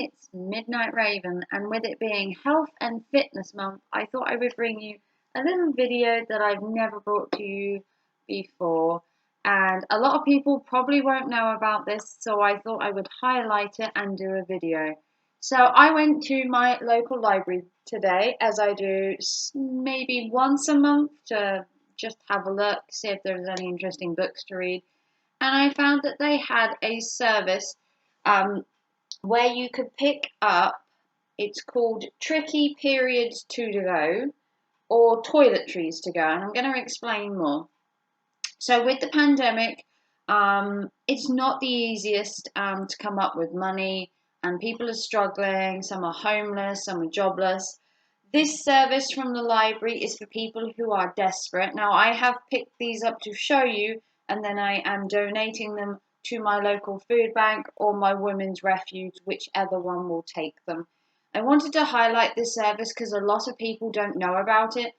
it's Midnight Raven, and with it being Health and Fitness Month, I thought I would bring you a little video that I've never brought to you before. And a lot of people probably won't know about this, so I thought I would highlight it and do a video. So I went to my local library today, as I do maybe once a month, to just have a look, see if there was any interesting books to read. And I found that they had a service where you could pick up, it's called Tricky Periods to Go or Toiletries To Go, and I'm going to explain more. So with the pandemic, it's not the easiest to come up with money, and people are struggling, some are homeless, some are jobless. This service from the library is for people who are desperate. Now, I have picked these up to show you, and then I am donating them to my local food bank or my women's refuge, whichever one will take them. I wanted to highlight this service because a lot of people don't know about it.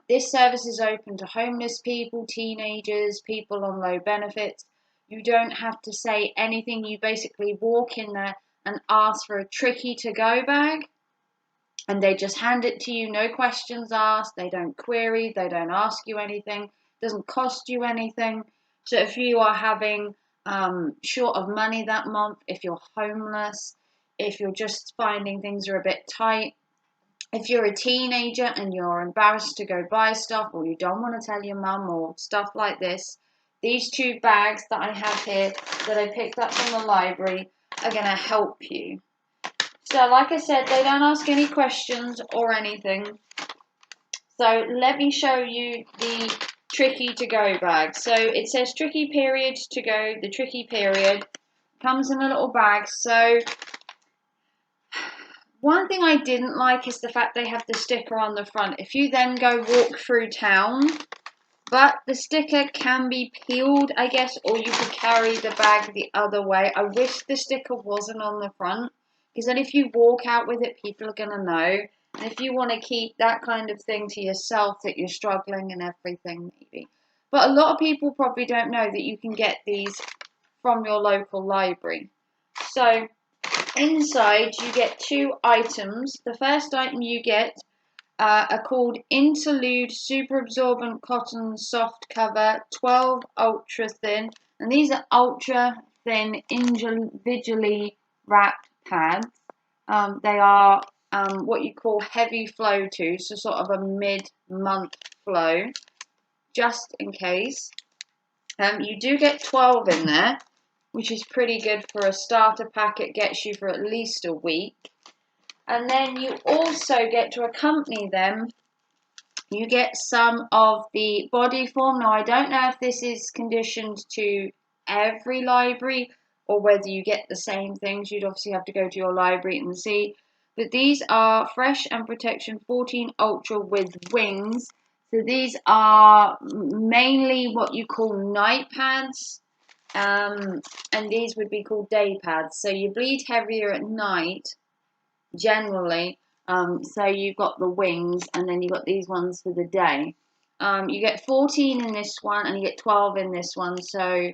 This service is open to homeless people, teenagers, people on low benefits. You don't have to say anything. You basically walk in there and ask for a Tricky To Go bag, and they just hand it to you, no questions asked. They don't query, they don't ask you anything. It doesn't cost you anything. So if you are having short of money that month, if you're homeless, if you're just finding things are a bit tight, if you're a teenager and you're embarrassed to go buy stuff, or you don't want to tell your mum or stuff like this, these two bags that I have here that I picked up from the library are going to help you. So like I said, they don't ask any questions or anything. So let me show you the Tricky To Go bag. So it says Tricky Period To Go, the Tricky Period. Comes in a little bag. So one thing I didn't like is the fact they have the sticker on the front. If you then go walk through town, but the sticker can be peeled, I guess, or you could carry the bag the other way. I wish the sticker wasn't on the front, because then if you walk out with it, people are going to know. And if you want to keep that kind of thing to yourself, that you're struggling and everything, maybe. But a lot of people probably don't know that you can get these from your local library. So inside you get two items. The first item you get are called Interlude Super Absorbent Cotton Soft Cover 12 Ultra Thin. And these are ultra thin, individually wrapped pads. They are what you call heavy flow to, so sort of a mid-month flow, just in case. You do get 12 in there, which is pretty good for a starter pack. It gets you for at least a week. And then you also get, to accompany them, you get some of the body form. Now, I don't know if this is conditioned to every library or whether you get the same things. You'd obviously have to go to your library and see. But these are Fresh and Protection 14 Ultra with wings. So these are mainly what you call night pads. And these would be called day pads. So you bleed heavier at night, generally. So you've got the wings, and then you've got these ones for the day. You get 14 in this one, and you get 12 in this one. So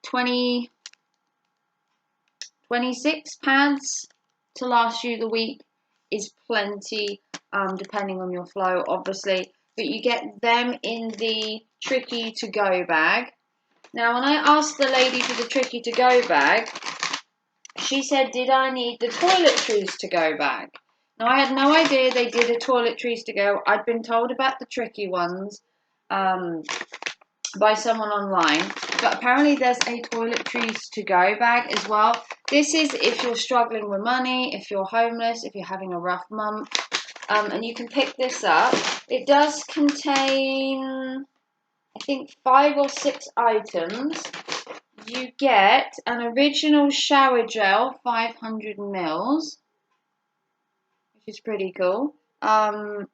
26 pads to last you the week is plenty, depending on your flow, obviously. But you get them in the Tricky To Go bag. Now, when I asked the lady for the Tricky To Go bag, she said, did I need the Toiletries To Go bag? Now, I had no idea they did a Toiletries To Go. I'd been told about the tricky ones by someone online. But apparently there's a Toiletries To Go bag as well. This is if you're struggling with money, if you're homeless, if you're having a rough month. And you can pick this up. It does contain, I think, 5 or 6 items. You get an original shower gel, 500 mils, which is pretty cool. Yeah,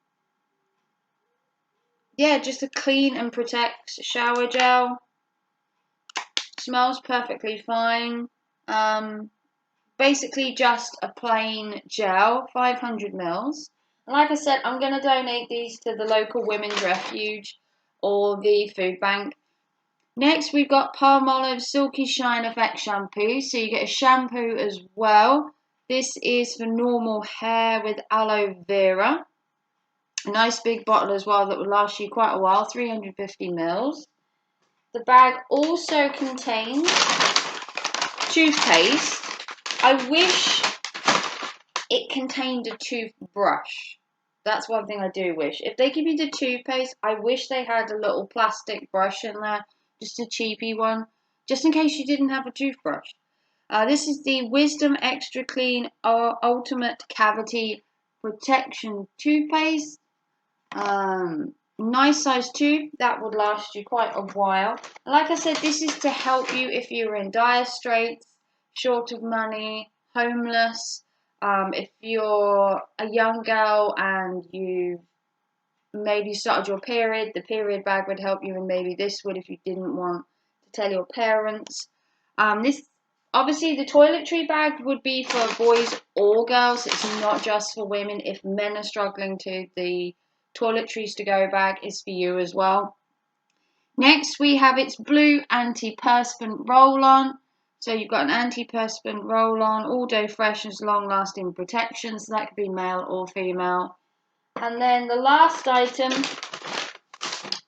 just a clean and protect shower gel. Smells perfectly fine. Basically just a plain gel, 500 mils. And like I said, I'm going to donate these to the local women's refuge or the food bank. Next, we've got Palmolive Silky Shine Effect Shampoo. So you get a shampoo as well. This is for normal hair with aloe vera. A nice big bottle as well that will last you quite a while, 350 mils. The bag also contains toothpaste. I wish it contained a toothbrush. That's one thing I do wish. If they give you the toothpaste, I wish they had a little plastic brush in there, just a cheapy one, just in case you didn't have a toothbrush. This is the Wisdom Extra Clean Ultimate Cavity Protection Toothpaste. Nice size tube, that would last you quite a while. And like I said, this is to help you if you're in dire straits, short of money, homeless. If you're a young girl and you maybe started your period, the period bag would help you, and maybe this would if you didn't want to tell your parents. This obviously the toiletry bag would be for boys or girls. It's not just for women. If men are struggling to, the Toiletries To Go bag is for you as well. Next we have its blue antiperspirant roll-on. So you've got an antiperspirant roll-on, all day freshness, long-lasting protection. So that could be male or female. And then the last item,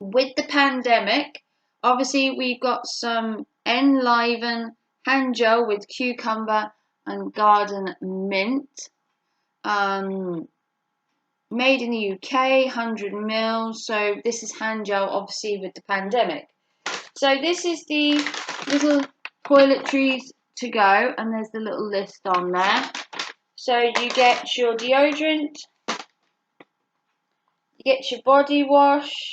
with the pandemic, obviously we've got some Enliven hand gel with cucumber and garden mint. Made in the UK, 100 mils. So this is hand gel, obviously, with the pandemic. So this is the little Toiletries To Go, and there's the little list on there. So you get your deodorant, you get your body wash,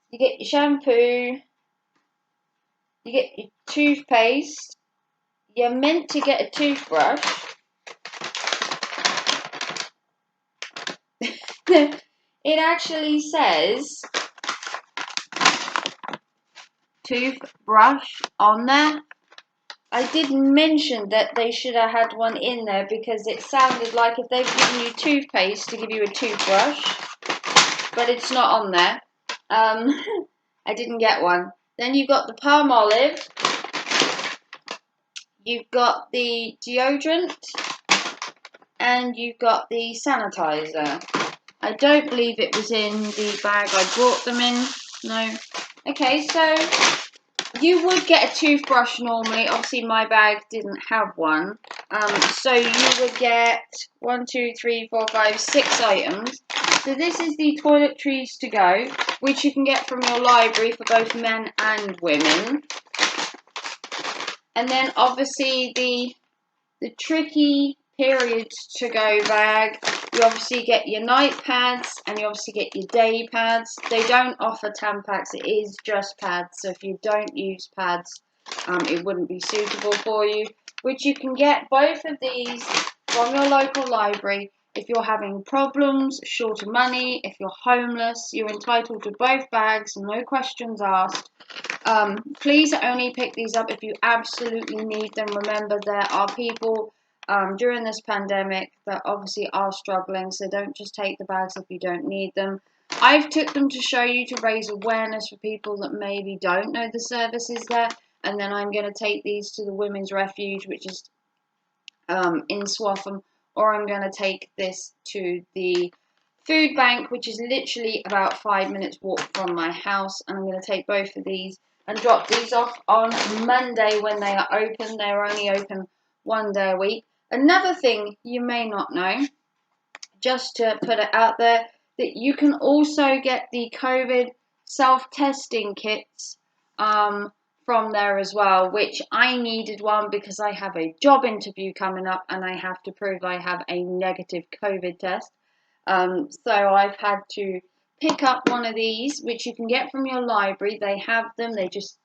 you get your shampoo, you get your toothpaste, you're meant to get a toothbrush. It actually says toothbrush on there. I did mention that they should have had one in there because it sounded like if they've given you toothpaste to give you a toothbrush, but it's not on there. I didn't get one. Then you've got the palm olive, you've got the deodorant, and you've got the sanitizer. I don't believe it was in the bag I brought them in. No. Okay, so you would get a toothbrush normally. Obviously, my bag didn't have one. So you would get 1, 2, 3, 4, 5, 6 items. So this is the Toiletries To Go, which you can get from your library for both men and women. And then obviously the tricky periods to go bag. You obviously get your night pads and you obviously get your day pads. They don't offer Tampax, it is just pads. So if you don't use pads, it wouldn't be suitable for you. Which you can get both of these from your local library. If you're having problems, short of money, if you're homeless, you're entitled to both bags, no questions asked. Please only pick these up if you absolutely need them. Remember, there are people during this pandemic that obviously are struggling, so don't just take the bags if you don't need them. I've took them to show you to raise awareness for people that maybe don't know the services there, and then I'm going to take these to the Women's Refuge, which is in Swaffham, or I'm going to take this to the food bank, which is literally about 5 minutes walk from my house, and I'm going to take both of these and drop these off on Monday when they are open. They're only open 1 day a week. Another thing you may not know, just to put it out there, that you can also get the COVID self-testing kits from there as well, which I needed one because I have a job interview coming up and I have to prove I have a negative COVID test. So I've had to pick up one of these, which you can get from your library. They have them. They just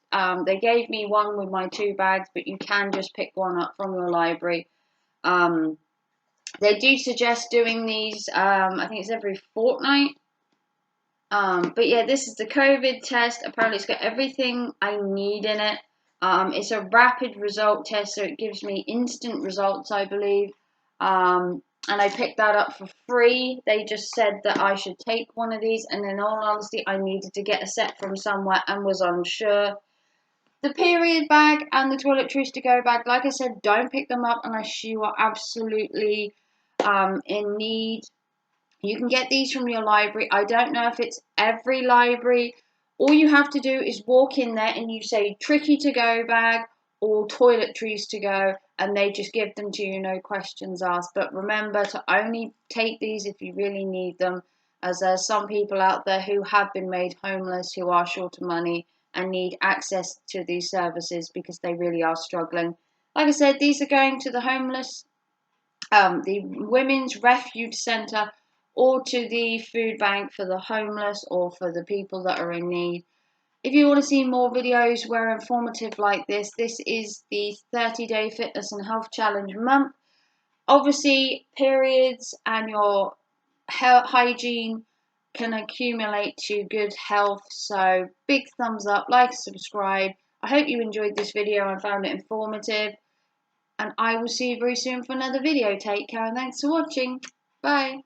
they gave me one with my 2 bags, but you can just pick one up from your library. They do suggest doing these, I think it's every fortnight. But yeah, this is the COVID test. Apparently it's got everything I need in it. It's a rapid result test, so it gives me instant results, I believe. And I picked that up for free. They just said that I should take one of these, and in all honesty, I needed to get a set from somewhere and was unsure. The period bag and the Toiletries To Go bag, like I said, don't pick them up unless you are absolutely in need. You can get these from your library. I don't know if it's every library. All you have to do is walk in there and you say Tricky To Go bag or Toiletries To Go, and they just give them to you, no questions asked. But remember to only take these if you really need them, as there's some people out there who have been made homeless, who are short of money and need access to these services because they really are struggling. Like I said, these are going to the homeless, the Women's Refuge Centre, or to the food bank for the homeless or for the people that are in need. If you want to see more videos where informative like this is the 30-day fitness and health challenge month. Obviously, periods and your hygiene can accumulate to good health. So big thumbs up, like, subscribe. I hope you enjoyed this video and found it informative. And I will see you very soon for another video. Take care and thanks for watching. Bye.